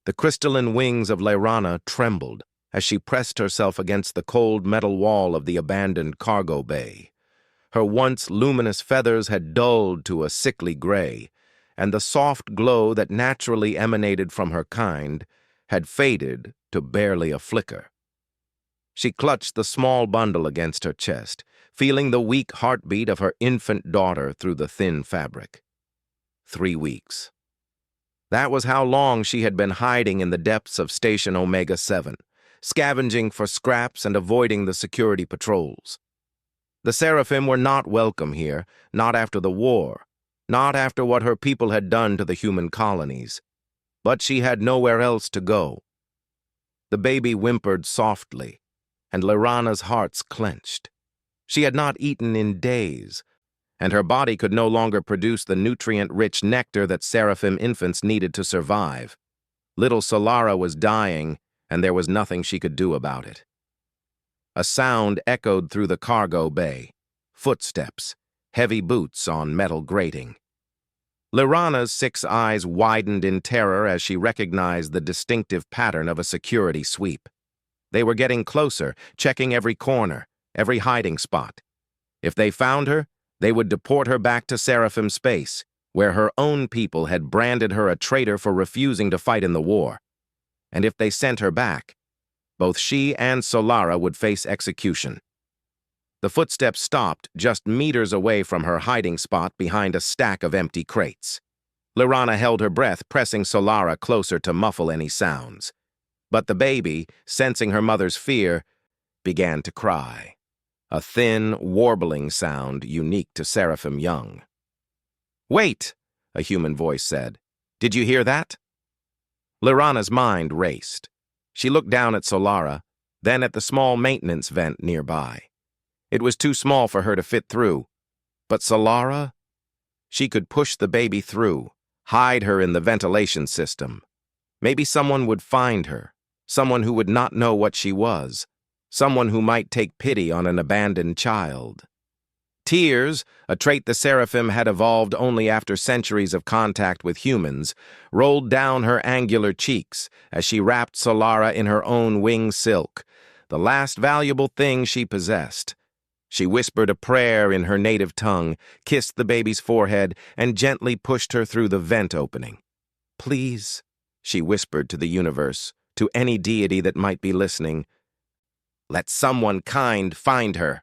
The crystalline wings of Layrana trembled as she pressed herself against the cold metal wall of the abandoned cargo bay. Her once luminous feathers had dulled to a sickly gray, and the soft glow that naturally emanated from her kind had faded to barely a flicker. She clutched the small bundle against her chest, feeling the weak heartbeat of her infant daughter through the thin fabric. 3 weeks. That was how long she had been hiding in the depths of Station Omega-7, scavenging for scraps and avoiding the security patrols. The Seraphim were not welcome here, not after the war, not after what her people had done to the human colonies. But she had nowhere else to go. The baby whimpered softly, and Layrana's hearts clenched. She had not eaten in days, and her body could no longer produce the nutrient-rich nectar that Seraphim infants needed to survive. Little Solara was dying, and there was nothing she could do about it. A sound echoed through the cargo bay. Footsteps, heavy boots on metal grating. Layrana's 6 eyes widened in terror as she recognized the distinctive pattern of a security sweep. They were getting closer, checking every corner, every hiding spot. If they found her, they would deport her back to Seraphim space, where her own people had branded her a traitor for refusing to fight in the war. And if they sent her back, both she and Solara would face execution. The footsteps stopped just meters away from her hiding spot behind a stack of empty crates. Layrana held her breath, pressing Solara closer to muffle any sounds. But the baby, sensing her mother's fear, began to cry. A thin, warbling sound unique to Seraphim young. "Wait," a human voice said. "Did you hear that?" Layrana's mind raced. She looked down at Solara, then at the small maintenance vent nearby. It was too small for her to fit through. But Solara? She could push the baby through, hide her in the ventilation system. Maybe someone would find her, someone who would not know what she was, someone who might take pity on an abandoned child. Tears, a trait the Seraphim had evolved only after centuries of contact with humans, rolled down her angular cheeks as she wrapped Solara in her own wing silk, the last valuable thing she possessed. She whispered a prayer in her native tongue, kissed the baby's forehead, and gently pushed her through the vent opening. "Please," she whispered to the universe, to any deity that might be listening, "let someone kind find her."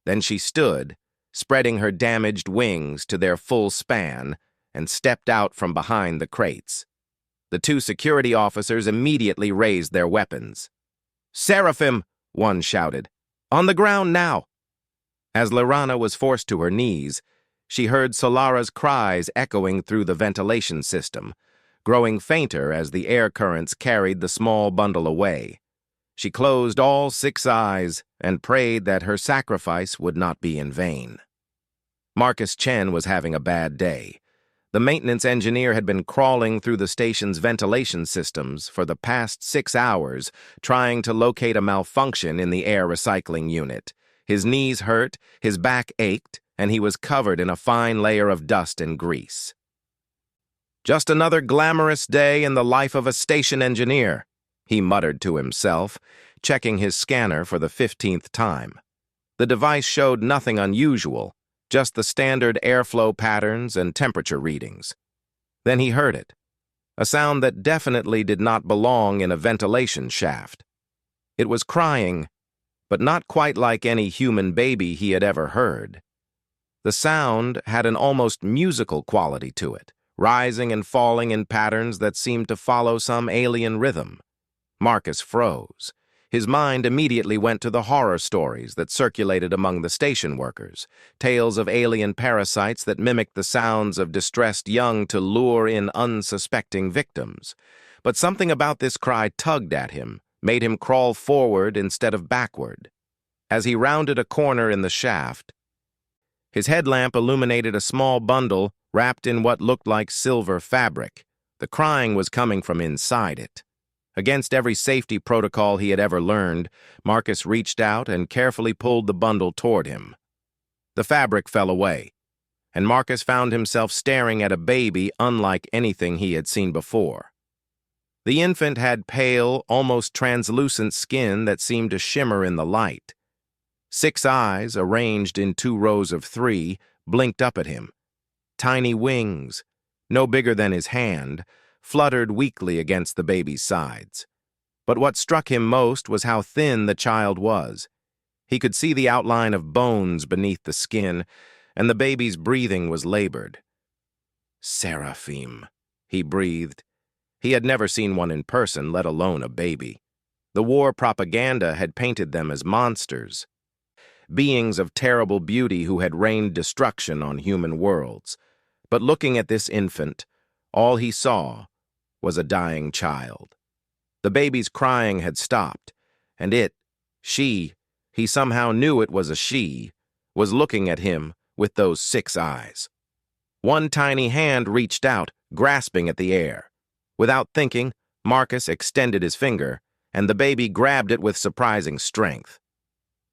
Then she stood, spreading her damaged wings to their full span, and stepped out from behind the crates. The 2 security officers immediately raised their weapons. "Seraphim!" one shouted. "On the ground now!" As Layrana was forced to her knees, she heard Solara's cries echoing through the ventilation system, growing fainter as the air currents carried the small bundle away. She closed all 6 eyes and prayed that her sacrifice would not be in vain. Marcus Chen was having a bad day. The maintenance engineer had been crawling through the station's ventilation systems for the past 6 hours, trying to locate a malfunction in the air recycling unit. His knees hurt, his back ached, and he was covered in a fine layer of dust and grease. "Just another glamorous day in the life of a station engineer," he muttered to himself, checking his scanner for the 15th time. The device showed nothing unusual, just the standard airflow patterns and temperature readings. Then he heard it, a sound that definitely did not belong in a ventilation shaft. It was crying, but not quite like any human baby he had ever heard. The sound had an almost musical quality to it, rising and falling in patterns that seemed to follow some alien rhythm. Marcus froze. His mind immediately went to the horror stories that circulated among the station workers, tales of alien parasites that mimicked the sounds of distressed young to lure in unsuspecting victims. But something about this cry tugged at him, made him crawl forward instead of backward. As he rounded a corner in the shaft, his headlamp illuminated a small bundle wrapped in what looked like silver fabric. The crying was coming from inside it. Against every safety protocol he had ever learned, Marcus reached out and carefully pulled the bundle toward him. The fabric fell away, and Marcus found himself staring at a baby unlike anything he had seen before. The infant had pale, almost translucent skin that seemed to shimmer in the light. 6 eyes, arranged in 2 rows of 3, blinked up at him. Tiny wings, no bigger than his hand, fluttered weakly against the baby's sides. But what struck him most was how thin the child was. He could see the outline of bones beneath the skin, and the baby's breathing was labored. Seraphim, he breathed. He had never seen one in person, let alone a baby. The war propaganda had painted them as monsters, beings of terrible beauty who had rained destruction on human worlds. But looking at this infant, all he saw was a dying child. The baby's crying had stopped, and he somehow knew it was a she, was looking at him with those 6 eyes. One tiny hand reached out, grasping at the air. Without thinking, Marcus extended his finger, and the baby grabbed it with surprising strength.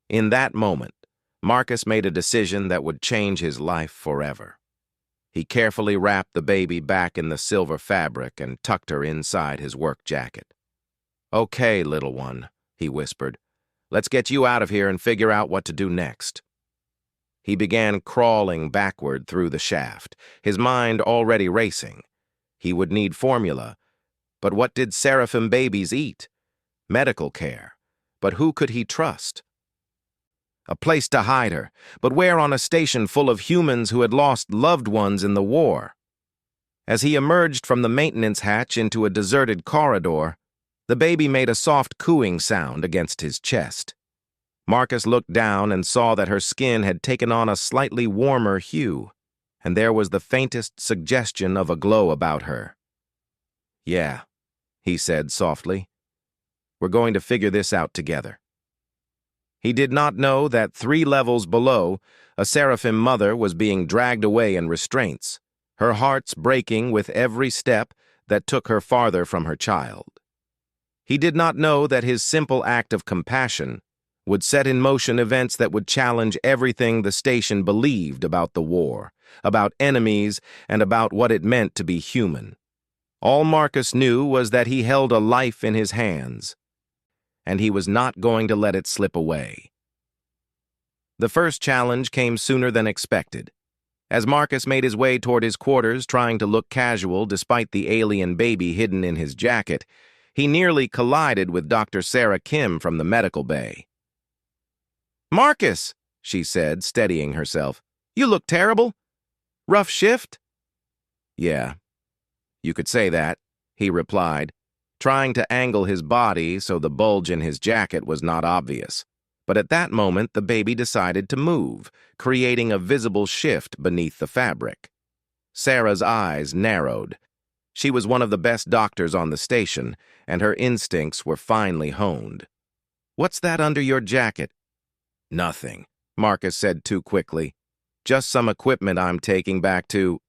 In that moment, Marcus made a decision that would change his life forever. He carefully wrapped the baby back in the silver fabric and tucked her inside his work jacket. "Okay, little one," he whispered. "Let's get you out of here and figure out what to do next." He began crawling backward through the shaft, his mind already racing. He would need formula. But what did Seraphim babies eat? Medical care. But who could he trust? A place to hide her, but where on a station full of humans who had lost loved ones in the war? As he emerged from the maintenance hatch into a deserted corridor, the baby made a soft cooing sound against his chest. Marcus looked down and saw that her skin had taken on a slightly warmer hue, and there was the faintest suggestion of a glow about her. "Yeah," he said softly. "We're going to figure this out together." He did not know that 3 levels below, a Seraphim mother was being dragged away in restraints, her hearts breaking with every step that took her farther from her child. He did not know that his simple act of compassion would set in motion events that would challenge everything the station believed about the war, about enemies, and about what it meant to be human. All Marcus knew was that he held a life in his hands, and he was not going to let it slip away. The first challenge came sooner than expected. As Marcus made his way toward his quarters, trying to look casual despite the alien baby hidden in his jacket, he nearly collided with Dr. Sarah Kim from the medical bay. "Marcus," she said, steadying herself, "you look terrible. Rough shift?" "Yeah, you could say that," he replied, trying to angle his body so the bulge in his jacket was not obvious. But at that moment, the baby decided to move, creating a visible shift beneath the fabric. Sarah's eyes narrowed. She was one of the best doctors on the station, and her instincts were finely honed. "What's that under your jacket?" "Nothing," Marcus said too quickly. "Just some equipment I'm taking back to—"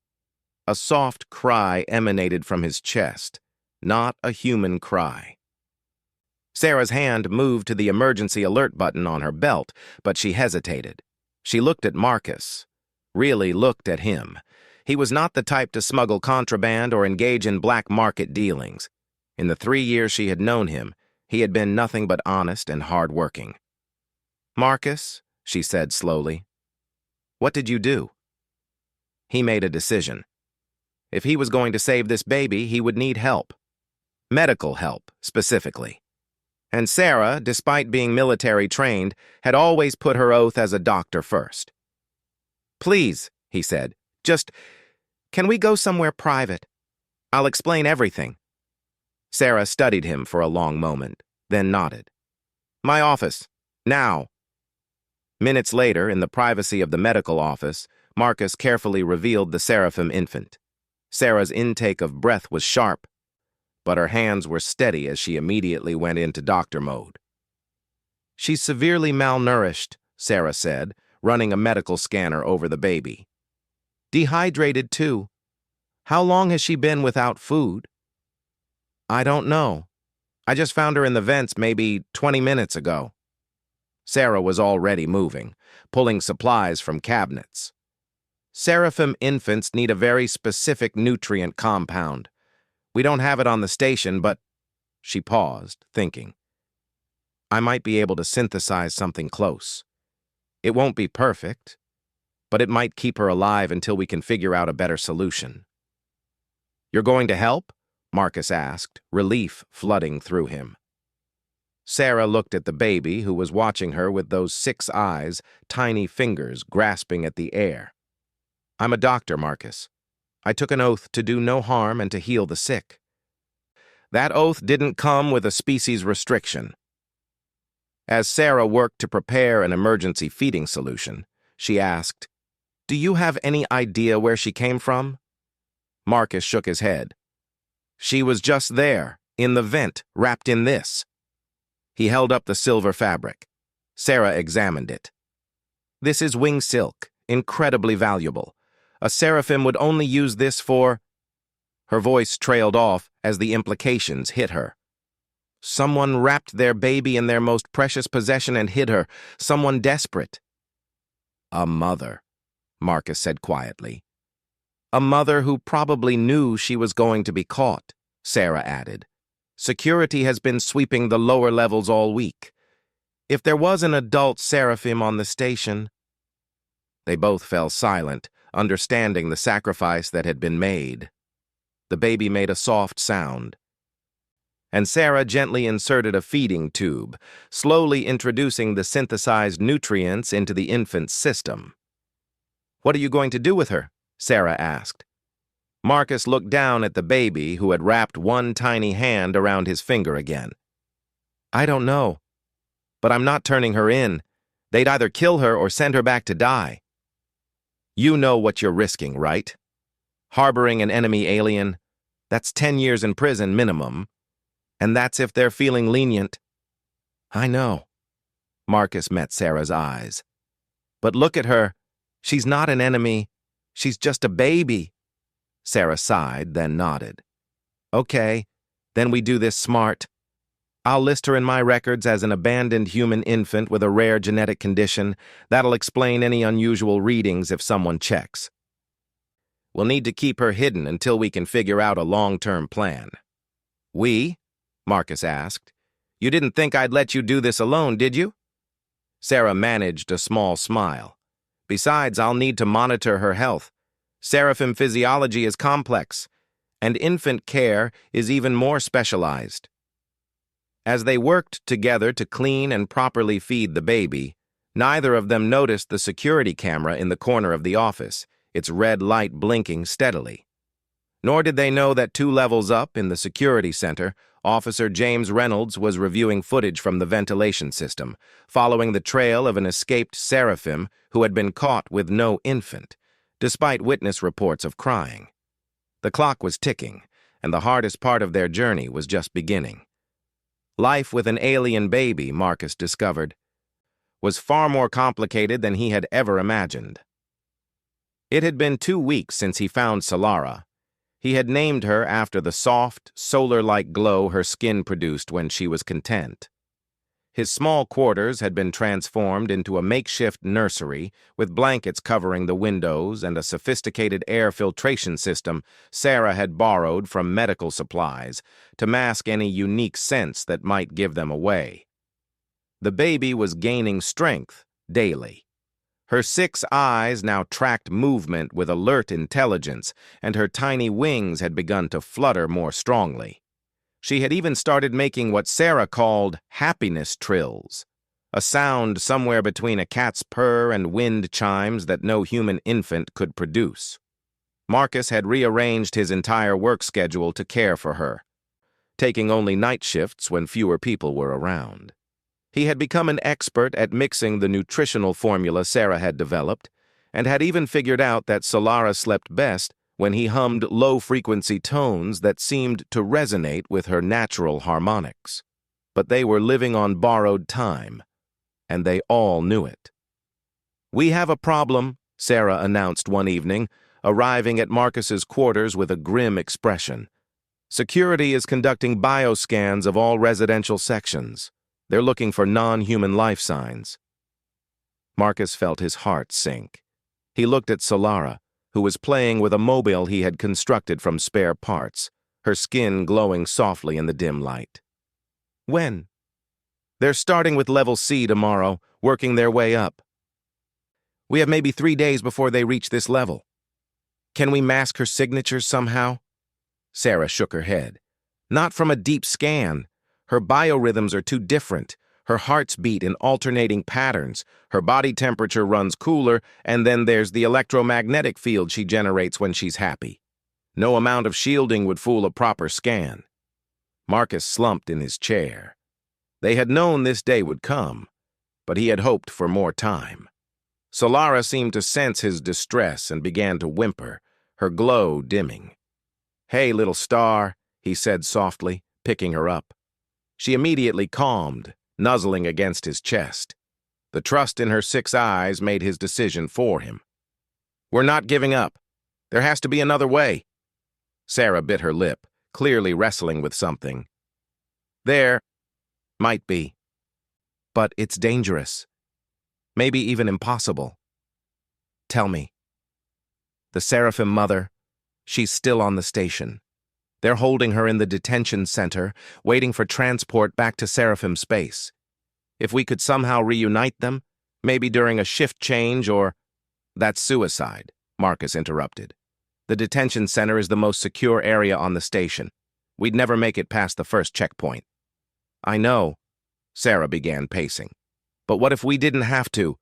A soft cry emanated from his chest. Not a human cry. Sarah's hand moved to the emergency alert button on her belt, but she hesitated. She looked at Marcus. Really looked at him. He was not the type to smuggle contraband or engage in black market dealings. In the 3 years she had known him, he had been nothing but honest and hard-working. "Marcus," she said slowly, "what did you do?" He made a decision. If he was going to save this baby, he would need help. Medical help, specifically. And Sarah, despite being military trained, had always put her oath as a doctor first. "Please," he said, can we go somewhere private? I'll explain everything." Sarah studied him for a long moment, then nodded. "My office. Now." Minutes later, in the privacy of the medical office, Marcus carefully revealed the Seraphim infant. Sarah's intake of breath was sharp, but her hands were steady as she immediately went into doctor mode. "She's severely malnourished," Sarah said, running a medical scanner over the baby. "Dehydrated, too. How long has she been without food?" "I don't know. I just found her in the vents maybe 20 minutes ago." Sarah was already moving, pulling supplies from cabinets. "Seraphim infants need a very specific nutrient compound. We don't have it on the station, but She paused, thinking. I might be able to synthesize something close. It won't be perfect, but it might keep her alive until we can figure out a better solution. You're going to help? Marcus asked, relief flooding through him. Sarah looked at the baby, who was watching her with those 6 eyes, tiny fingers grasping at the air. I'm a doctor, Marcus. I took an oath to do no harm and to heal the sick. That oath didn't come with a species restriction. As Sarah worked to prepare an emergency feeding solution, she asked, Do you have any idea where she came from? Marcus shook his head. She was just there, in the vent, wrapped in this. He held up the silver fabric. Sarah examined it. This is wing silk, incredibly valuable. A Seraphim would only use this for... Her voice trailed off as the implications hit her. Someone wrapped their baby in their most precious possession and hid her. Someone desperate. A mother, Marcus said quietly. A mother who probably knew she was going to be caught, Sarah added. Security has been sweeping the lower levels all week. If there was an adult Seraphim on the station... They both fell silent, understanding the sacrifice that had been made. The baby made a soft sound, and Sarah gently inserted a feeding tube, slowly introducing the synthesized nutrients into the infant's system. What are you going to do with her? Sarah asked. Marcus looked down at the baby, who had wrapped one tiny hand around his finger again. I don't know, but I'm not turning her in. They'd either kill her or send her back to die. You know what you're risking, right? Harboring an enemy alien, that's 10 years in prison minimum. And that's if they're feeling lenient. I know. Marcus met Sarah's eyes. But look at her. She's not an enemy. She's just a baby. Sarah sighed, then nodded. Okay, then we do this smart. I'll list her in my records as an abandoned human infant with a rare genetic condition. That'll explain any unusual readings if someone checks. We'll need to keep her hidden until we can figure out a long-term plan. We? Marcus asked. You didn't think I'd let you do this alone, did you? Sarah managed a small smile. Besides, I'll need to monitor her health. Seraphim physiology is complex, and infant care is even more specialized. As they worked together to clean and properly feed the baby, neither of them noticed the security camera in the corner of the office, its red light blinking steadily. Nor did they know that 2 levels up in the security center, Officer James Reynolds was reviewing footage from the ventilation system, following the trail of an escaped Seraphim who had been caught with no infant, despite witness reports of crying. The clock was ticking, and the hardest part of their journey was just beginning. Life with an alien baby, Marcus discovered, was far more complicated than he had ever imagined. It had been 2 weeks since he found Solara. He had named her after the soft, solar-like glow her skin produced when she was content. His small quarters had been transformed into a makeshift nursery with blankets covering the windows and a sophisticated air filtration system Sarah had borrowed from medical supplies to mask any unique scents that might give them away. The baby was gaining strength daily. Her 6 eyes now tracked movement with alert intelligence, and her tiny wings had begun to flutter more strongly. She had even started making what Sarah called happiness trills, a sound somewhere between a cat's purr and wind chimes that no human infant could produce. Marcus had rearranged his entire work schedule to care for her, taking only night shifts when fewer people were around. He had become an expert at mixing the nutritional formula Sarah had developed, and had even figured out that Solara slept best when he hummed low-frequency tones that seemed to resonate with her natural harmonics. But they were living on borrowed time, and they all knew it. "We have a problem," Sarah announced one evening, arriving at Marcus's quarters with a grim expression. "Security is conducting bioscans of all residential sections. They're looking for non-human life signs." Marcus felt his heart sink. He looked at Solara, who was playing with a mobile he had constructed from spare parts, her skin glowing softly in the dim light. When? They're starting with level C tomorrow, working their way up. We have maybe 3 days before they reach this level. Can we mask her signatures somehow? Sarah shook her head. Not from a deep scan. Her biorhythms are too different. Her heart's beat in alternating patterns. Her body temperature runs cooler, and then there's the electromagnetic field she generates when she's happy. No amount of shielding would fool a proper scan. Marcus slumped in his chair. They had known this day would come, but he had hoped for more time. Solara seemed to sense his distress and began to whimper, her glow dimming. "Hey, little star," he said softly, picking her up. She immediately calmed, nuzzling against his chest. The trust in her 6 eyes made his decision for him. "We're not giving up. There has to be another way." Sarah bit her lip, clearly wrestling with something. "There might be. But it's dangerous. Maybe even impossible. Tell me." The Seraphim mother, she's still on the station. They're holding her in the detention center, waiting for transport back to Seraphim space. If we could somehow reunite them, maybe during a shift change or— "That's suicide," Marcus interrupted. "The detention center is the most secure area on the station. We'd never make it past the first checkpoint." "I know," Sarah began pacing. "But what if we didn't have to?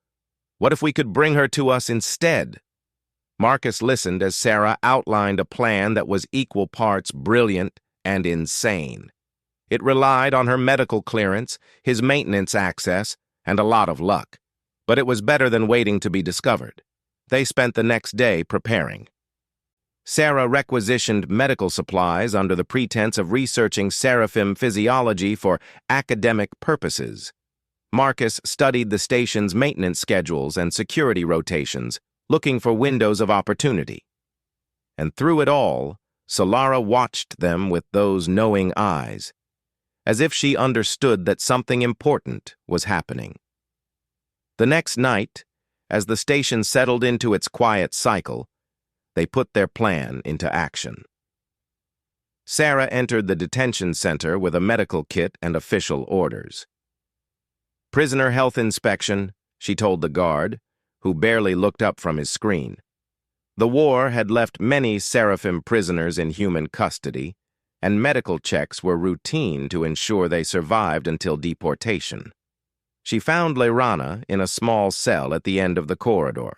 What if we could bring her to us instead?" Marcus listened as Sarah outlined a plan that was equal parts brilliant and insane. It relied on her medical clearance, his maintenance access, and a lot of luck. But it was better than waiting to be discovered. They spent the next day preparing. Sarah requisitioned medical supplies under the pretense of researching Seraphim physiology for academic purposes. Marcus studied the station's maintenance schedules and security rotations, looking for windows of opportunity. And through it all, Solara watched them with those knowing eyes, as if she understood that something important was happening. The next night, as the station settled into its quiet cycle, they put their plan into action. Sarah entered the detention center with a medical kit and official orders. "Prisoner health inspection," she told the guard, who barely looked up from his screen. The war had left many Seraphim prisoners in human custody, and medical checks were routine to ensure they survived until deportation. She found Layrana in a small cell at the end of the corridor.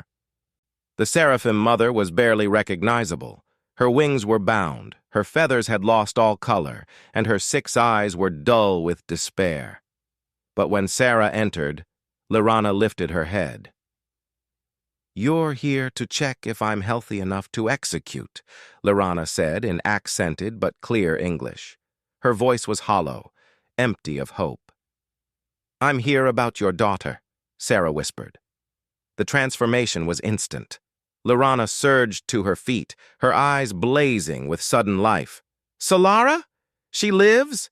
The Seraphim mother was barely recognizable. Her wings were bound, her feathers had lost all color, and her 6 eyes were dull with despair. But when Sarah entered, Layrana lifted her head. "You're here to check if I'm healthy enough to execute," Layrana said in accented but clear English. Her voice was hollow, empty of hope. "I'm here about your daughter," Sarah whispered. The transformation was instant. Layrana surged to her feet, her eyes blazing with sudden life. "Solara? She lives?"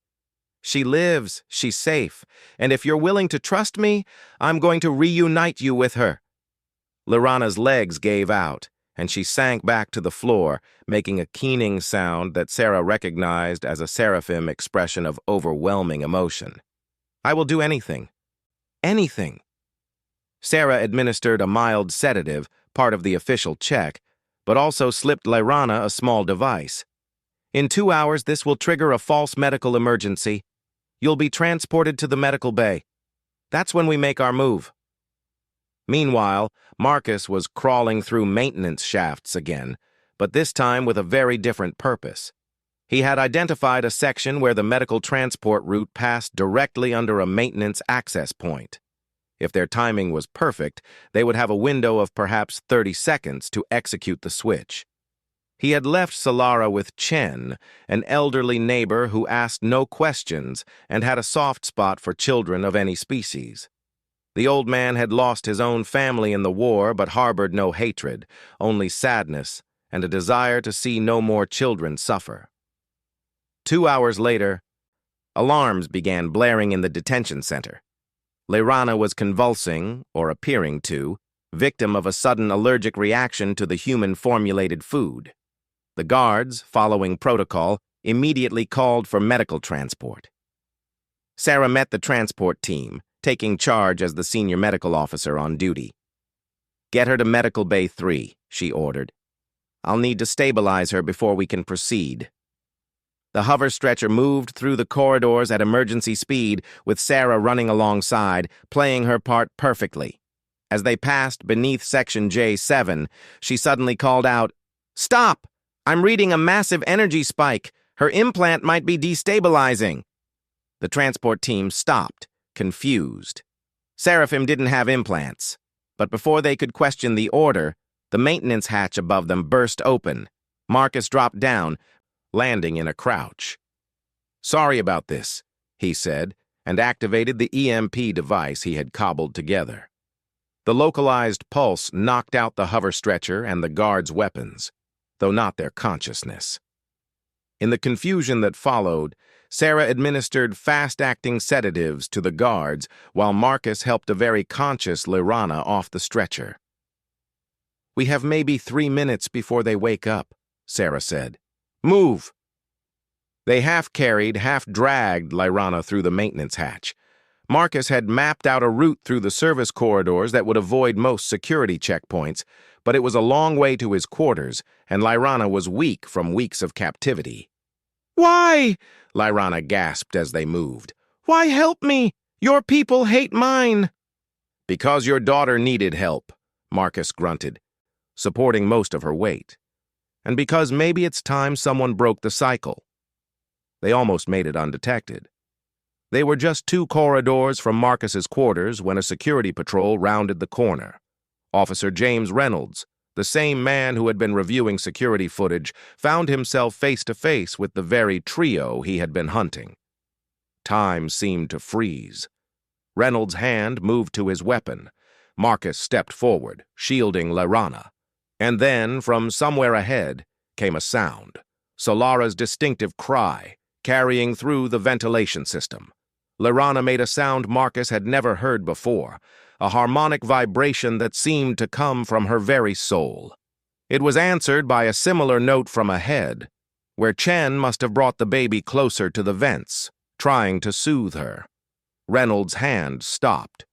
"She lives, she's safe, and if you're willing to trust me, I'm going to reunite you with her." Layrana's legs gave out, and she sank back to the floor, making a keening sound that Sarah recognized as a Seraphim expression of overwhelming emotion. "I will do anything. Anything." Sarah administered a mild sedative, part of the official check, but also slipped Layrana a small device. "In 2 hours, this will trigger a false medical emergency. You'll be transported to the medical bay. That's when we make our move." Meanwhile, Marcus was crawling through maintenance shafts again, but this time with a very different purpose. He had identified a section where the medical transport route passed directly under a maintenance access point. If their timing was perfect, they would have a window of perhaps 30 seconds to execute the switch. He had left Solara with Chen, an elderly neighbor who asked no questions and had a soft spot for children of any species. The old man had lost his own family in the war but harbored no hatred, only sadness and a desire to see no more children suffer. 2 hours later, alarms began blaring in the detention center. Layrana was convulsing, or appearing to, victim of a sudden allergic reaction to the human-formulated food. The guards, following protocol, immediately called for medical transport. Sarah met the transport team, taking charge as the senior medical officer on duty. "Get her to Medical Bay 3, she ordered. "I'll need to stabilize her before we can proceed." The hover stretcher moved through the corridors at emergency speed, with Sarah running alongside, playing her part perfectly. As they passed beneath Section J7, she suddenly called out, "Stop! I'm reading a massive energy spike. Her implant might be destabilizing." The transport team stopped, confused. Seraphim didn't have implants, but before they could question the order, the maintenance hatch above them burst open. Marcus dropped down, landing in a crouch. "Sorry about this," he said, and activated the EMP device he had cobbled together. The localized pulse knocked out the hover stretcher and the guards' weapons, though not their consciousness. In the confusion that followed, Sarah administered fast-acting sedatives to the guards while Marcus helped a very conscious Lyrana off the stretcher. "We have maybe 3 minutes before they wake up," Sarah said. "Move!" They half-carried, half-dragged Lyrana through the maintenance hatch. Marcus had mapped out a route through the service corridors that would avoid most security checkpoints, but it was a long way to his quarters, and Lyrana was weak from weeks of captivity. "Why?" Lyrana gasped as they moved. "Why help me? Your people hate mine." "Because your daughter needed help," Marcus grunted, supporting most of her weight. "And because maybe it's time someone broke the cycle." They almost made it undetected. They were just 2 corridors from Marcus's quarters when a security patrol rounded the corner. Officer James Reynolds, the same man who had been reviewing security footage, found himself face-to-face with the very trio he had been hunting. Time seemed to freeze. Reynolds' hand moved to his weapon. Marcus stepped forward, shielding Lyrana. And then, from somewhere ahead, came a sound. Solara's distinctive cry, carrying through the ventilation system. Lyrana made a sound Marcus had never heard before, a harmonic vibration that seemed to come from her very soul. It was answered by a similar note from ahead, where Chen must have brought the baby closer to the vents, trying to soothe her. Reynolds' hand stopped.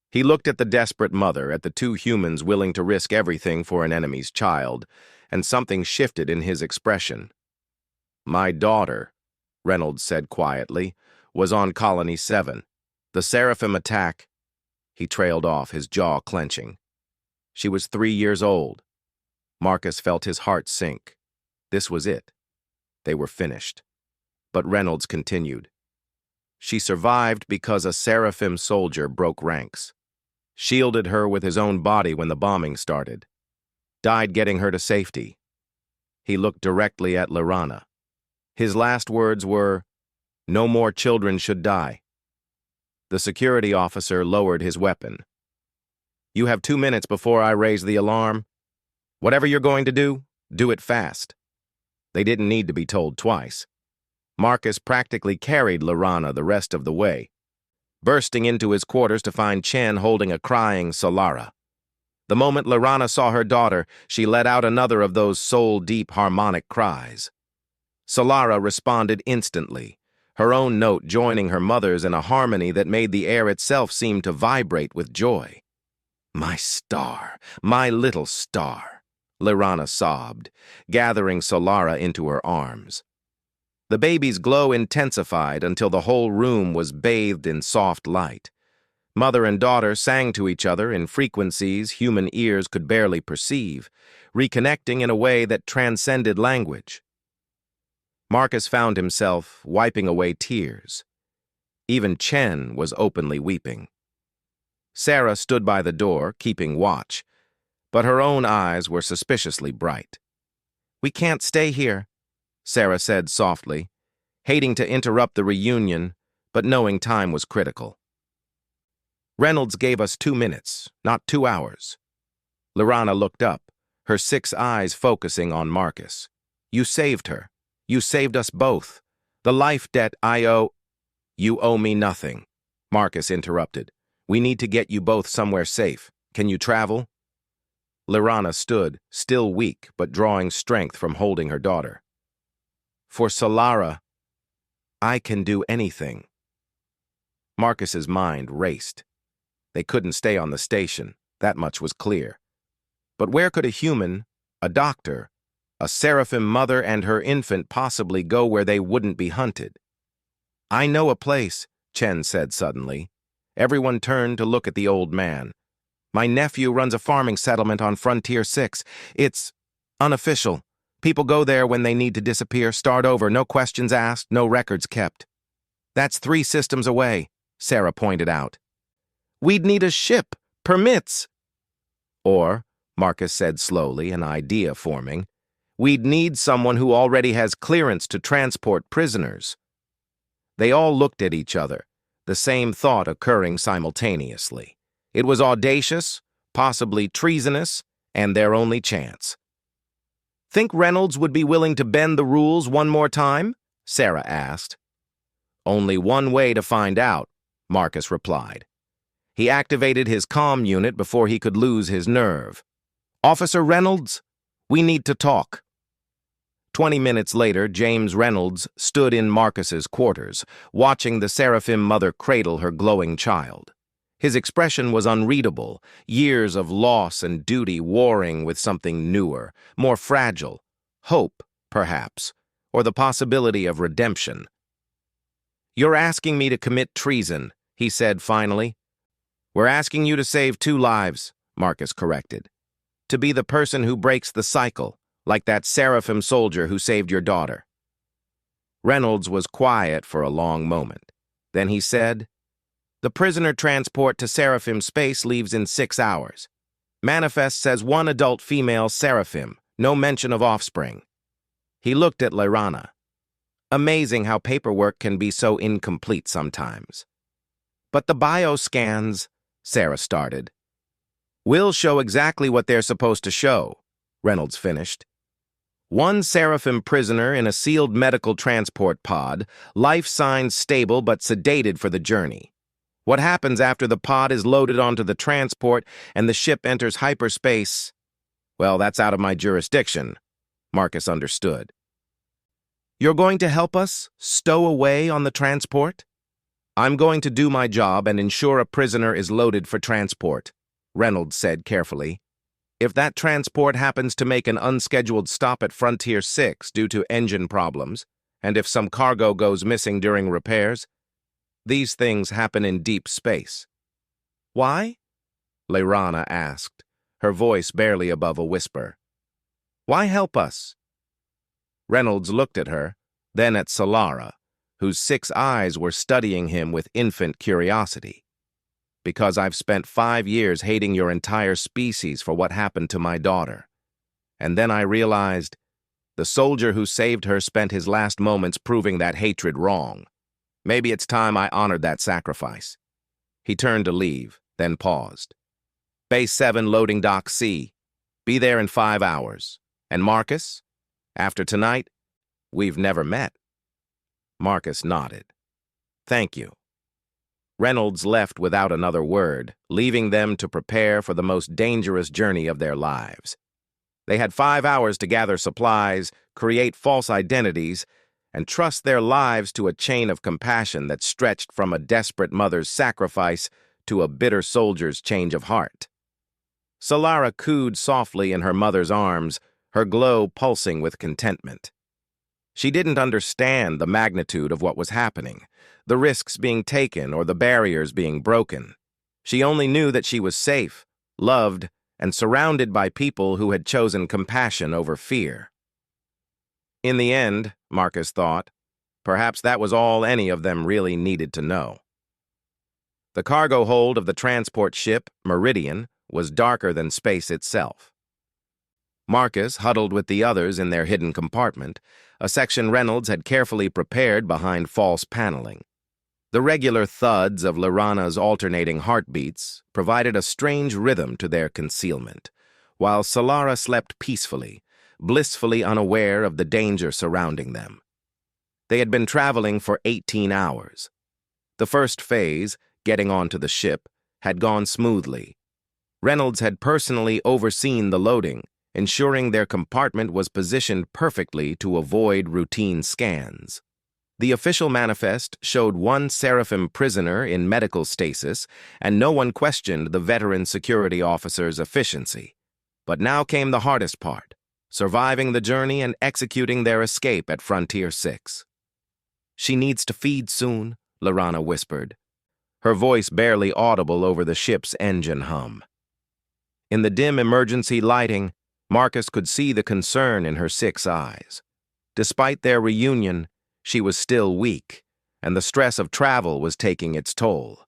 He looked at the desperate mother, at the 2 humans willing to risk everything for an enemy's child, and something shifted in his expression. "My daughter," Reynolds said quietly, "was on Colony 7. The Seraphim attack—" He trailed off, his jaw clenching. "She was 3 years old." Marcus felt his heart sink. This was it. They were finished. But Reynolds continued. "She survived because a Seraphim soldier broke ranks. Shielded her with his own body when the bombing started. Died getting her to safety." He looked directly at Lyrana. His last words were, "No more children should die." The security officer lowered his weapon. "You have 2 minutes before I raise the alarm. Whatever you're going to do it fast." They didn't need to be told twice. Marcus practically carried Lyrana the rest of the way, bursting into his quarters to find Chen holding a crying Solara. The moment Lyrana saw her daughter, she let out another of those soul-deep harmonic cries. Solara responded instantly, her own note joining her mother's in a harmony that made the air itself seem to vibrate with joy. "My star, my little star," Lyrana sobbed, gathering Solara into her arms. The baby's glow intensified until the whole room was bathed in soft light. Mother and daughter sang to each other in frequencies human ears could barely perceive, reconnecting in a way that transcended language. Marcus found himself wiping away tears. Even Chen was openly weeping. Sarah stood by the door, keeping watch, but her own eyes were suspiciously bright. "We can't stay here," Sarah said softly, hating to interrupt the reunion, but knowing time was critical. "Reynolds gave us 2 minutes, not 2 hours. Lyrana looked up, her 6 eyes focusing on Marcus. "You saved her. You saved us both. The life debt I owe—" "You owe me nothing," Marcus interrupted. "We need to get you both somewhere safe. Can you travel?" Lyrana stood, still weak but drawing strength from holding her daughter. "For Solara, I can do anything." Marcus's mind raced. They couldn't stay on the station, that much was clear. But where could a human, a doctor, a Seraphim mother and her infant possibly go where they wouldn't be hunted? "I know a place," Chen said suddenly. Everyone turned to look at the old man. "My nephew runs a farming settlement on Frontier 6. It's unofficial. People go there when they need to disappear, start over, no questions asked, no records kept." "That's 3 systems away," Sarah pointed out. "We'd need a ship, permits." "Or," Marcus said slowly, an idea forming, "we'd need someone who already has clearance to transport prisoners." They all looked at each other, the same thought occurring simultaneously. It was audacious, possibly treasonous, and their only chance. "Think Reynolds would be willing to bend the rules one more time?" Sarah asked. "Only one way to find out," Marcus replied. He activated his comm unit before he could lose his nerve. "Officer Reynolds, we need to talk." 20 minutes later, James Reynolds stood in Marcus's quarters, watching the Seraphim mother cradle her glowing child. His expression was unreadable, years of loss and duty warring with something newer, more fragile, hope, perhaps, or the possibility of redemption. "You're asking me to commit treason," he said finally. "We're asking you to save 2 lives," Marcus corrected. "To be the person who breaks the cycle, like that Seraphim soldier who saved your daughter." Reynolds was quiet for a long moment. Then he said, "The prisoner transport to Seraphim space leaves in 6 hours. Manifest says 1 adult female Seraphim, no mention of offspring." He looked at Lairana. Amazing how paperwork can be so incomplete sometimes. "But the bioscans," Sarah started. "Will show exactly what they're supposed to show," Reynolds finished. 1 Seraphim prisoner in a sealed medical transport pod, life signs stable but sedated for the journey. What happens after the pod is loaded onto the transport and the ship enters hyperspace? Well, that's out of my jurisdiction, Marcus understood. "You're going to help us stow away on the transport?" "I'm going to do my job and ensure a prisoner is loaded for transport," Reynolds said carefully. "If that transport happens to make an unscheduled stop at Frontier 6 due to engine problems, and if some cargo goes missing during repairs, these things happen in deep space." "Why?" Lairana asked, her voice barely above a whisper. "Why help us?" Reynolds looked at her, then at Solara, whose 6 eyes were studying him with infant curiosity. "Because I've spent 5 years hating your entire species for what happened to my daughter. And then I realized the soldier who saved her spent his last moments proving that hatred wrong. Maybe it's time I honored that sacrifice." He turned to leave, then paused. "Base 7 loading dock C. Be there in 5 hours. And Marcus? After tonight, we've never met." Marcus nodded. "Thank you." Reynolds left without another word, leaving them to prepare for the most dangerous journey of their lives. They had 5 hours to gather supplies, create false identities, and trust their lives to a chain of compassion that stretched from a desperate mother's sacrifice to a bitter soldier's change of heart. Solara cooed softly in her mother's arms, her glow pulsing with contentment. She didn't understand the magnitude of what was happening, the risks being taken or the barriers being broken. She only knew that she was safe, loved, and surrounded by people who had chosen compassion over fear. In the end, Marcus thought, perhaps that was all any of them really needed to know. The cargo hold of the transport ship, Meridian, was darker than space itself. Marcus huddled with the others in their hidden compartment, a section Reynolds had carefully prepared behind false paneling. The regular thuds of Lairana's alternating heartbeats provided a strange rhythm to their concealment, while Solara slept peacefully, blissfully unaware of the danger surrounding them. They had been traveling for 18 hours. The first phase, getting onto the ship, had gone smoothly. Reynolds had personally overseen the loading, ensuring their compartment was positioned perfectly to avoid routine scans. The official manifest showed one Seraphim prisoner in medical stasis, and no one questioned the veteran security officer's efficiency. But now came the hardest part, surviving the journey and executing their escape at Frontier 6. "She needs to feed soon," Laurana whispered, her voice barely audible over the ship's engine hum. In the dim emergency lighting, Marcus could see the concern in her 6 eyes. Despite their reunion, she was still weak, and the stress of travel was taking its toll.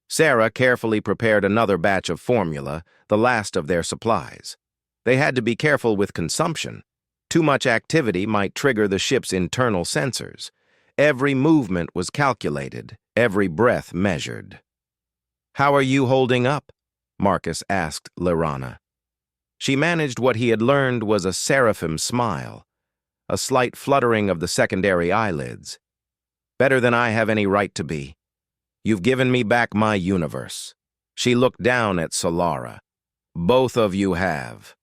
Sarah carefully prepared another batch of formula, the last of their supplies. They had to be careful with consumption. Too much activity might trigger the ship's internal sensors. Every movement was calculated, every breath measured. "How are you holding up?" Marcus asked Laurana. She managed what he had learned was a Seraphim smile, a slight fluttering of the secondary eyelids. "Better than I have any right to be. You've given me back my universe." She looked down at Solara. "Both of you have.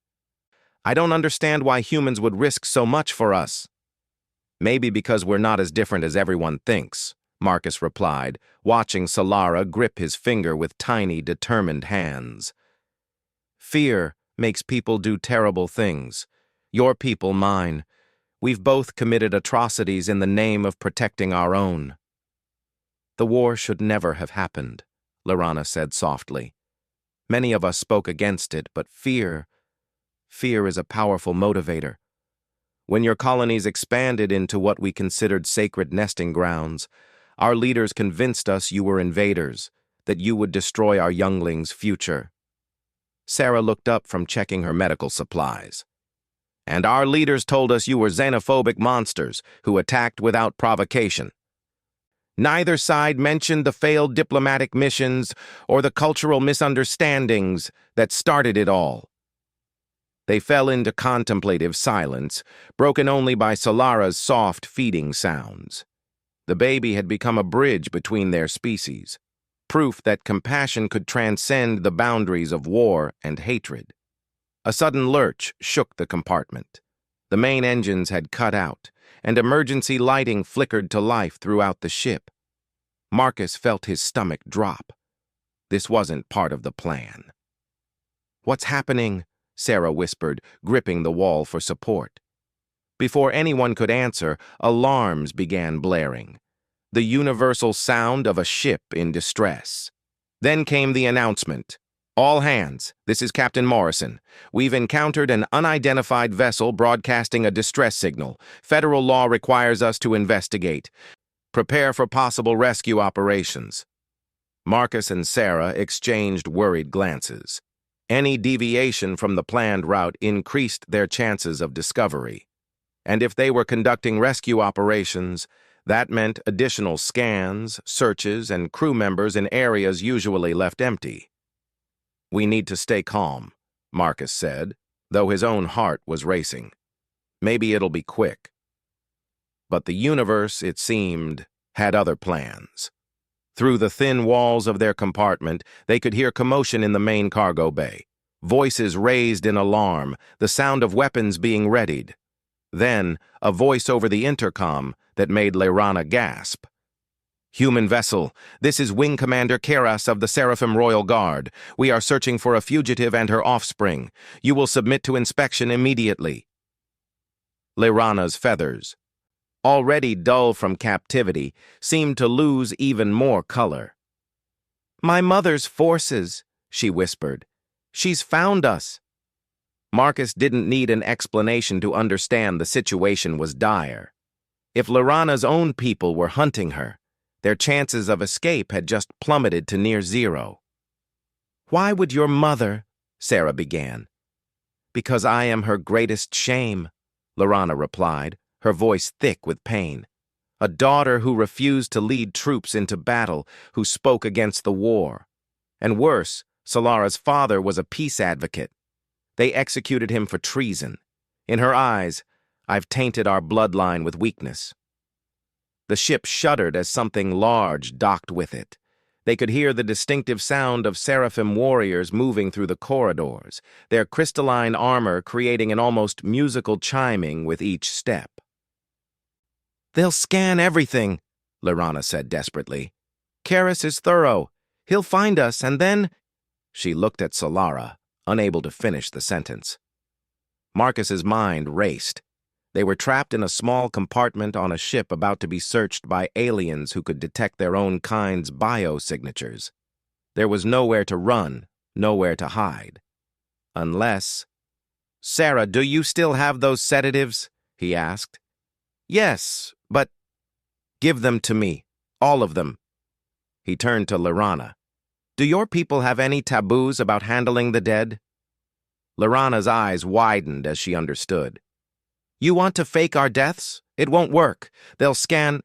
I don't understand why humans would risk so much for us." "Maybe because we're not as different as everyone thinks," Marcus replied, watching Solara grip his finger with tiny, determined hands. "Fear makes people do terrible things. Your people, mine. We've both committed atrocities in the name of protecting our own." "The war should never have happened," Laurana said softly. "Many of us spoke against it, but fear is a powerful motivator. When your colonies expanded into what we considered sacred nesting grounds, our leaders convinced us you were invaders, that you would destroy our younglings' future." Sarah looked up from checking her medical supplies. "And our leaders told us you were xenophobic monsters who attacked without provocation. Neither side mentioned the failed diplomatic missions or the cultural misunderstandings that started it all." They fell into contemplative silence, broken only by Solara's soft feeding sounds. The baby had become a bridge between their species, proof that compassion could transcend the boundaries of war and hatred. A sudden lurch shook the compartment. The main engines had cut out, and emergency lighting flickered to life throughout the ship. Marcus felt his stomach drop. This wasn't part of the plan. "What's happening?" Sarah whispered, gripping the wall for support. Before anyone could answer, alarms began blaring, the universal sound of a ship in distress. Then came the announcement. "All hands, this is Captain Morrison. We've encountered an unidentified vessel broadcasting a distress signal. Federal law requires us to investigate. Prepare for possible rescue operations." Marcus and Sarah exchanged worried glances. Any deviation from the planned route increased their chances of discovery. And if they were conducting rescue operations, that meant additional scans, searches, and crew members in areas usually left empty. "We need to stay calm," Marcus said, though his own heart was racing. "Maybe it'll be quick." But the universe, it seemed, had other plans. Through the thin walls of their compartment, they could hear commotion in the main cargo bay. Voices raised in alarm, the sound of weapons being readied. Then, a voice over the intercom that made Laurana gasp. "Human vessel, this is Wing Commander Keras of the Seraphim Royal Guard. We are searching for a fugitive and her offspring. You will submit to inspection immediately." Laurana's feathers, already dull from captivity, seemed to lose even more color. "My mother's forces," she whispered. "She's found us." Marcus didn't need an explanation to understand the situation was dire. If Laurana's own people were hunting her, their chances of escape had just plummeted to near zero. "Why would your mother?" Sarah began. "Because I am her greatest shame," Laurana replied, her voice thick with pain. "A daughter who refused to lead troops into battle, who spoke against the war. And worse, Solara's father was a peace advocate. They executed him for treason. In her eyes, I've tainted our bloodline with weakness." The ship shuddered as something large docked with it. They could hear the distinctive sound of Seraphim warriors moving through the corridors, their crystalline armor creating an almost musical chiming with each step. They'll scan everything, Lyrana said desperately. Karis is thorough. He'll find us, and then— She looked at Solara, unable to finish the sentence. Marcus's mind raced. They were trapped in a small compartment on a ship about to be searched by aliens who could detect their own kind's biosignatures. There was nowhere to run, nowhere to hide. Unless— Sarah, do you still have those sedatives? He asked. Yes, but— Give them to me, all of them. He turned to Lyrana. Do your people have any taboos about handling the dead? Lyrana's eyes widened as she understood. You want to fake our deaths? It won't work. They'll scan—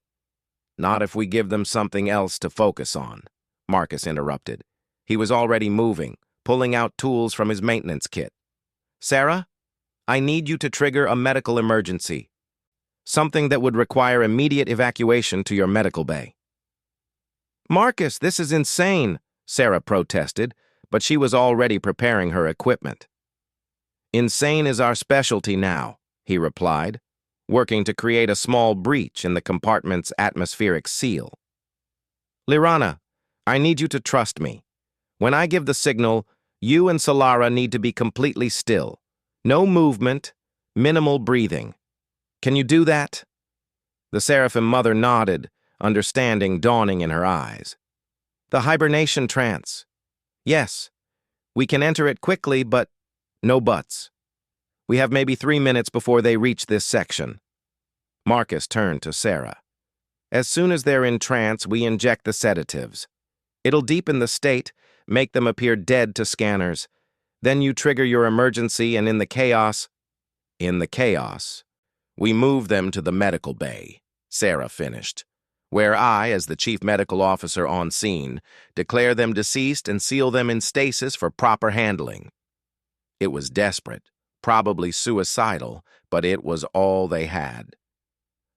Not if we give them something else to focus on, Marcus interrupted. He was already moving, pulling out tools from his maintenance kit. Sarah, I need you to trigger a medical emergency. Something that would require immediate evacuation to your medical bay. Marcus, this is insane, Sarah protested, but she was already preparing her equipment. Insane is our specialty now, he replied, working to create a small breach in the compartment's atmospheric seal. Lyrana, I need you to trust me. When I give the signal, you and Solara need to be completely still. No movement, minimal breathing. Can you do that? The Seraphim mother nodded, understanding dawning in her eyes. The hibernation trance. Yes, we can enter it quickly, but no buts. We have maybe 3 minutes before they reach this section. Marcus turned to Sarah. As soon as they're in trance, we inject the sedatives. It'll deepen the state, make them appear dead to scanners. Then you trigger your emergency, and in the chaos, we move them to the medical bay, Sarah finished, where I, as the chief medical officer on scene, declare them deceased and seal them in stasis for proper handling. It was desperate, probably suicidal, but it was all they had.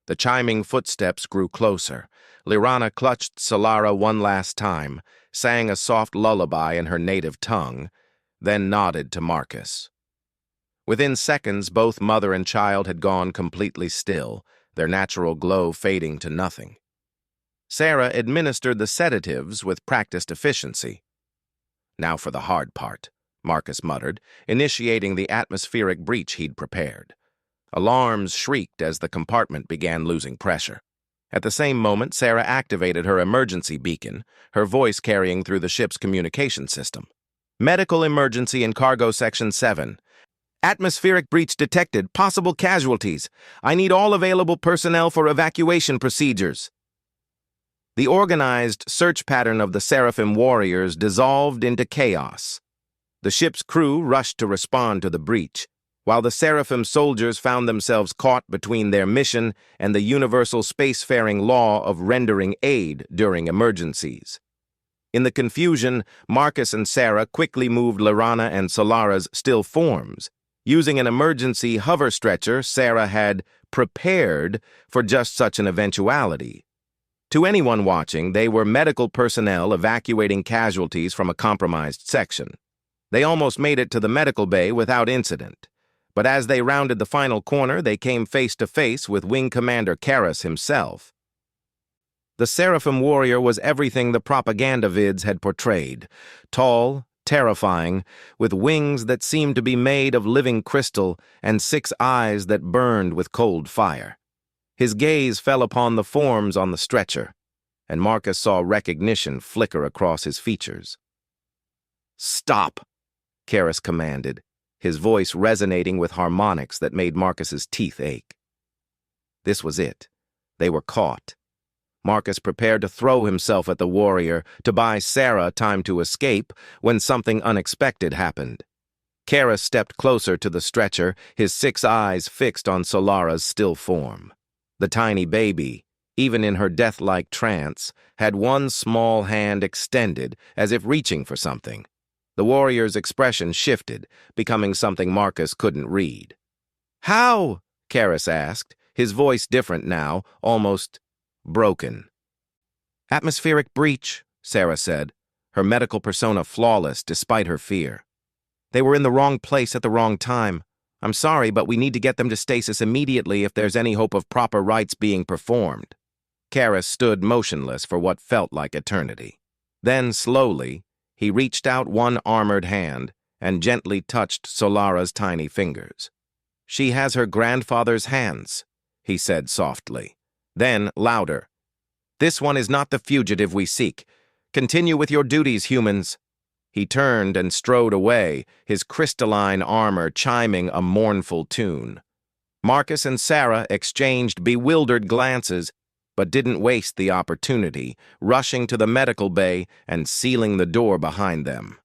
The chiming footsteps grew closer. Lyrana clutched Solara one last time, sang a soft lullaby in her native tongue, then nodded to Marcus. Within seconds, both mother and child had gone completely still, their natural glow fading to nothing. Sarah administered the sedatives with practiced efficiency. Now for the hard part, Marcus muttered, initiating the atmospheric breach he'd prepared. Alarms shrieked as the compartment began losing pressure. At the same moment, Sarah activated her emergency beacon, her voice carrying through the ship's communication system. Medical emergency in cargo section 7. Atmospheric breach detected. Possible casualties. I need all available personnel for evacuation procedures. The organized search pattern of the Seraphim warriors dissolved into chaos. The ship's crew rushed to respond to the breach, while the Seraphim soldiers found themselves caught between their mission and the universal spacefaring law of rendering aid during emergencies. In the confusion, Marcus and Sarah quickly moved Lyrana and Solara's still forms. Using an emergency hover stretcher, Sarah had prepared for just such an eventuality. To anyone watching, they were medical personnel evacuating casualties from a compromised section. They almost made it to the medical bay without incident. But as they rounded the final corner, they came face to face with Wing Commander Karis himself. The Seraphim warrior was everything the propaganda vids had portrayed. Tall, terrifying, with wings that seemed to be made of living crystal and 6 eyes that burned with cold fire. His gaze fell upon the forms on the stretcher, and Marcus saw recognition flicker across his features. "Stop," Karis commanded, his voice resonating with harmonics that made Marcus's teeth ache. This was it. They were caught. Marcus prepared to throw himself at the warrior, to buy Sarah time to escape, when something unexpected happened. Karis stepped closer to the stretcher, his 6 eyes fixed on Solara's still form. The tiny baby, even in her death-like trance, had one small hand extended, as if reaching for something. The warrior's expression shifted, becoming something Marcus couldn't read. "How?" Karis asked, his voice different now, almost broken. "Atmospheric breach," Sarah said, her medical persona flawless despite her fear. "They were in the wrong place at the wrong time. I'm sorry, but we need to get them to stasis immediately if there's any hope of proper rites being performed. Karis stood motionless for what felt like eternity. Then, slowly, he reached out one armored hand and gently touched Solara's tiny fingers. "She has her grandfather's hands," he said softly. Then, louder, "This one is not the fugitive we seek. Continue with your duties, humans." He turned and strode away, his crystalline armor chiming a mournful tune. Marcus and Sarah exchanged bewildered glances, but didn't waste the opportunity, rushing to the medical bay and sealing the door behind them.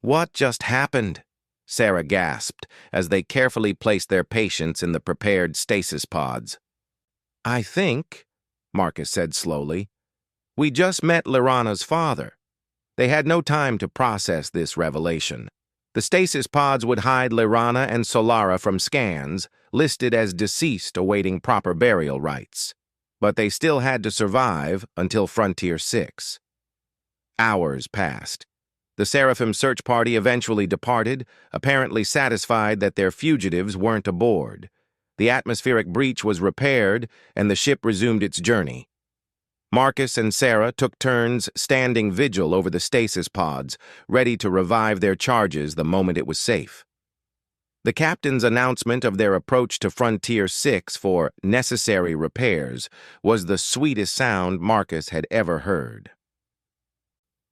"What just happened?" Sarah gasped as they carefully placed their patients in the prepared stasis pods. "I think," Marcus said slowly, "we just met Lyrana's father." They had no time to process this revelation. The stasis pods would hide Lyrana and Solara from scans, listed as deceased awaiting proper burial rites. But they still had to survive until Frontier 6. Hours passed. The Seraphim search party eventually departed, apparently satisfied that their fugitives weren't aboard. The atmospheric breach was repaired, and the ship resumed its journey. Marcus and Sarah took turns standing vigil over the stasis pods, ready to revive their charges the moment it was safe. The captain's announcement of their approach to Frontier 6 for necessary repairs was the sweetest sound Marcus had ever heard.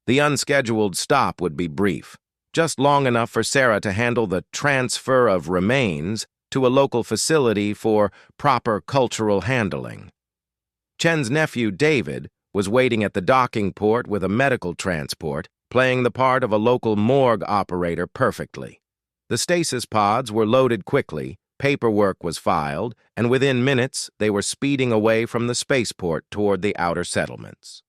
The unscheduled stop would be brief, just long enough for Sarah to handle the transfer of remains to a local facility for proper cultural handling. Chen's nephew, David, was waiting at the docking port with a medical transport, playing the part of a local morgue operator perfectly. The stasis pods were loaded quickly, paperwork was filed, and within minutes they were speeding away from the spaceport toward the outer settlements.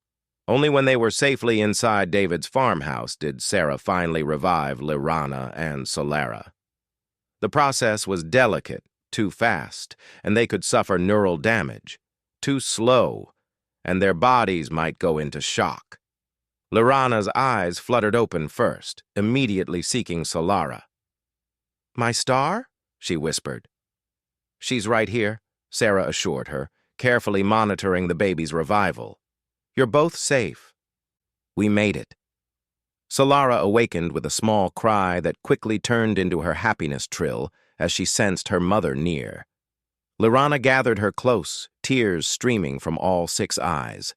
Only when they were safely inside David's farmhouse did Sarah finally revive Lyrana and Solara. The process was delicate, too fast, and they could suffer neural damage. Too slow, and their bodies might go into shock. Lyrana's eyes fluttered open first, immediately seeking Solara. "My star?" she whispered. "She's right here," Sarah assured her, carefully monitoring the baby's revival. "You're both safe." "We made it." Solara awakened with a small cry that quickly turned into her happiness trill as she sensed her mother near. Lyrana gathered her close, tears streaming from all 6 eyes.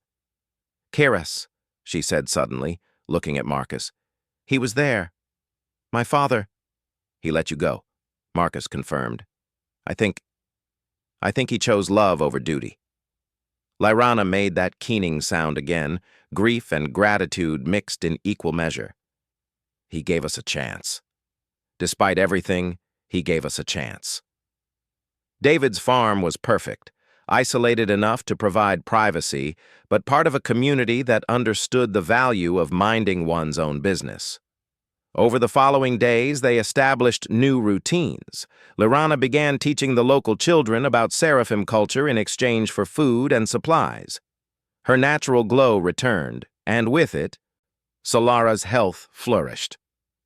"Karis," she said suddenly, looking at Marcus. "He was there. My father—" "He let you go," Marcus confirmed. I think he chose love over duty." Lyrana made that keening sound again, grief and gratitude mixed in equal measure. "He gave us a chance. Despite everything, he gave us a chance." David's farm was perfect, isolated enough to provide privacy, but part of a community that understood the value of minding one's own business. Over the following days, they established new routines. Lyrana began teaching the local children about Seraphim culture in exchange for food and supplies. Her natural glow returned, and with it, Solara's health flourished.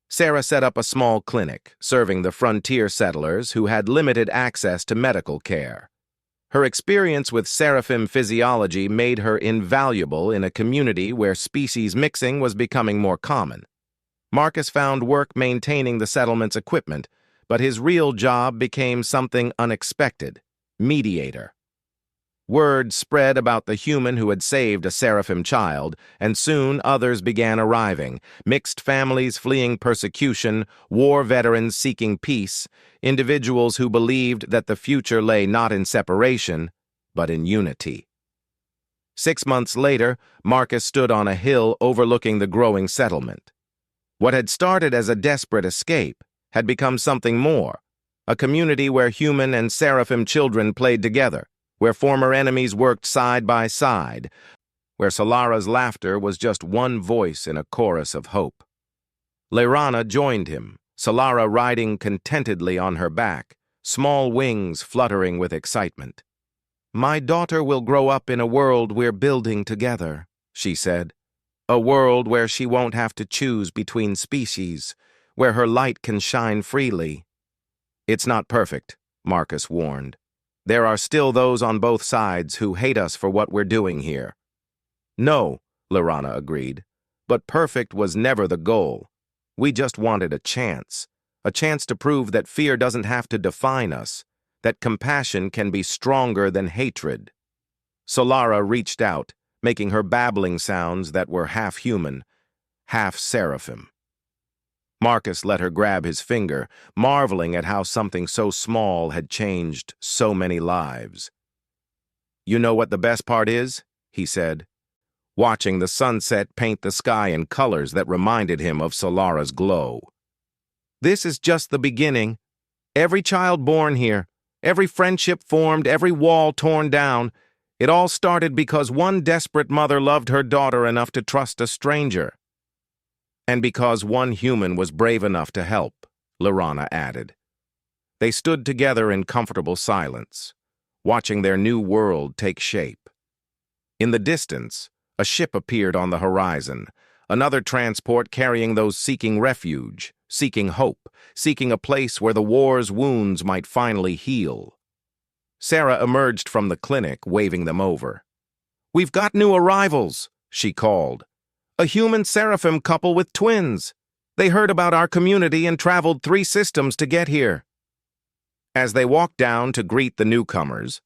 Sarah set up a small clinic, serving the frontier settlers who had limited access to medical care. Her experience with Seraphim physiology made her invaluable in a community where species mixing was becoming more common. Marcus found work maintaining the settlement's equipment, but his real job became something unexpected: mediator. Word spread about the human who had saved a Seraphim child, and soon others began arriving, mixed families fleeing persecution, war veterans seeking peace, individuals who believed that the future lay not in separation, but in unity. 6 months later, Marcus stood on a hill overlooking the growing settlement. What had started as a desperate escape had become something more, a community where human and Seraphim children played together, where former enemies worked side by side, where Solara's laughter was just one voice in a chorus of hope. Lyrana joined him, Solara riding contentedly on her back, small wings fluttering with excitement. "My daughter will grow up in a world we're building together," she said. "A world where she won't have to choose between species, where her light can shine freely." It's not perfect, Marcus warned. There are still those on both sides who hate us for what we're doing here. No, Laurana agreed, but perfect was never the goal. We just wanted a chance to prove that fear doesn't have to define us, that compassion can be stronger than hatred. Solara reached out, making her babbling sounds that were half human, half seraphim. Marcus let her grab his finger, marveling at how something so small had changed so many lives. You know what the best part is? He said, watching the sunset paint the sky in colors that reminded him of Solara's glow. This is just the beginning. Every child born here, every friendship formed, every wall torn down, it all started because one desperate mother loved her daughter enough to trust a stranger. And because one human was brave enough to help, Laurana added. They stood together in comfortable silence, watching their new world take shape. In the distance, a ship appeared on the horizon, another transport carrying those seeking refuge, seeking hope, seeking a place where the war's wounds might finally heal. Sarah emerged from the clinic, waving them over. "We've got new arrivals," she called. "A human seraphim couple with twins. They heard about our community and traveled 3 systems to get here." As they walked down to greet the newcomers,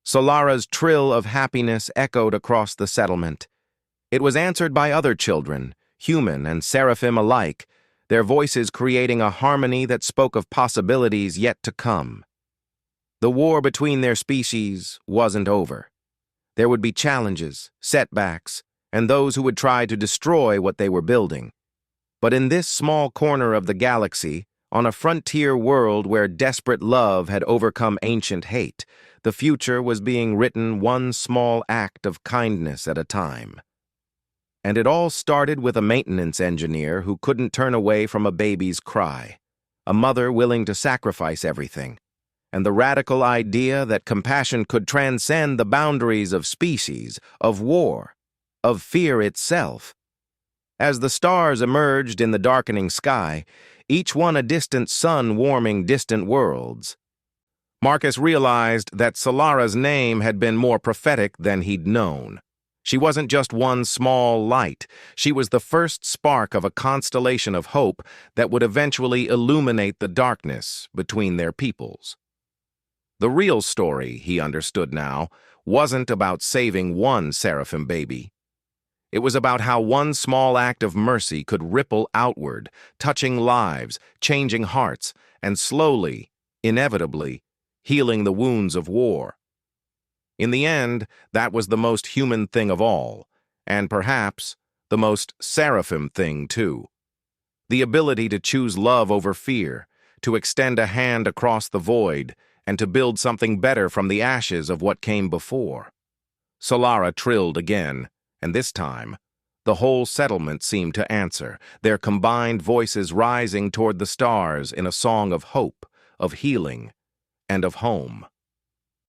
Solara's trill of happiness echoed across the settlement. It was answered by other children, human and seraphim alike, their voices creating a harmony that spoke of possibilities yet to come. The war between their species wasn't over. There would be challenges, setbacks, and those who would try to destroy what they were building. But in this small corner of the galaxy, on a frontier world where desperate love had overcome ancient hate, the future was being written one small act of kindness at a time. And it all started with a maintenance engineer who couldn't turn away from a baby's cry, a mother willing to sacrifice everything, and the radical idea that compassion could transcend the boundaries of species, of war, of fear itself. As the stars emerged in the darkening sky, each one a distant sun warming distant worlds, Marcus realized that Solara's name had been more prophetic than he'd known. She wasn't just one small light. She was the first spark of a constellation of hope that would eventually illuminate the darkness between their peoples. The real story, he understood now, wasn't about saving one seraphim baby. It was about how one small act of mercy could ripple outward, touching lives, changing hearts, and slowly, inevitably, healing the wounds of war. In the end, that was the most human thing of all, and perhaps the most seraphim thing too. The ability to choose love over fear, to extend a hand across the void, and to build something better from the ashes of what came before. Solara trilled again, and this time, the whole settlement seemed to answer, their combined voices rising toward the stars in a song of hope, of healing, and of home.